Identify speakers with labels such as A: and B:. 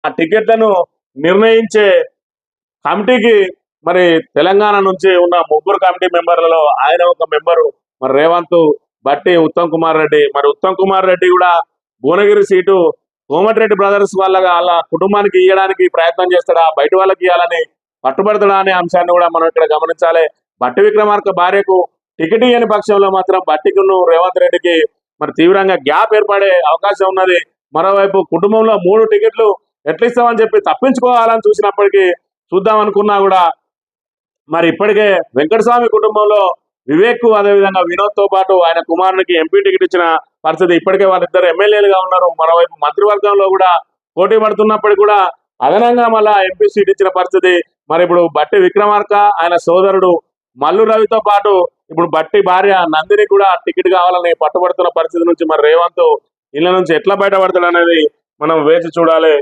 A: ఆ టికెట్లను నిర్ణయించే కమిటీకి మరి తెలంగాణ నుంచి ఉన్న ముగ్గురు కమిటీ మెంబర్లలో ఆయన ఒక మెంబరు, మరి రేవంత్, బట్టి ఉత్తమ్ కుమార్ రెడ్డి. మరి ఉత్తమ్ కుమార్ రెడ్డి కూడా భువనగిరి సీటు కోమటిరెడ్డి బ్రదర్స్ వాళ్ళ కుటుంబానికి ఇవ్వడానికి ప్రయత్నం చేస్తాడా, బయట వాళ్ళకి ఇవ్వాలని పట్టుబడతాడా అనే అంశాన్ని కూడా మనం ఇక్కడ గమనించాలి. బట్టి విక్రమార్క భార్యకు టికెట్ ఇవ్వని పక్షంలో మాత్రం బట్టికును రేవంత్ రెడ్డికి మరి తీవ్రంగా గ్యాప్ ఏర్పడే అవకాశం ఉన్నది. మరోవైపు కుటుంబంలో 3 టికెట్లు ఎట్లా ఇస్తామని చెప్పి తప్పించుకోవాలని చూసినప్పటికీ, చూద్దాం అనుకున్నా కూడా మరి ఇప్పటికే వెంకటస్వామి కుటుంబంలో వివేక్ అదేవిధంగా వినోద్ తో పాటు ఆయన కుమారునికి ఎంపీ టికెట్ ఇచ్చిన పరిస్థితి. ఇప్పటికే వాళ్ళిద్దరు ఎమ్మెల్యేలుగా ఉన్నారు. మరోవైపు మంత్రివర్గంలో కూడా పోటీ పడుతున్నప్పటికీ కూడా అదనంగా మళ్ళా ఎంపీ సీట్ ఇచ్చిన పరిస్థితి. మరి ఇప్పుడు బట్టి విక్రమార్క ఆయన సోదరుడు మల్లు రవితో పాటు ఇప్పుడు బట్టి భార్య నందిని కూడా టికెట్ కావాలని పట్టుబడుతున్న పరిస్థితి నుంచి మరి రేవంత్ ఇళ్ళ నుంచి ఎట్లా బయటపడతాడు అనేది మనం వేచి చూడాలి.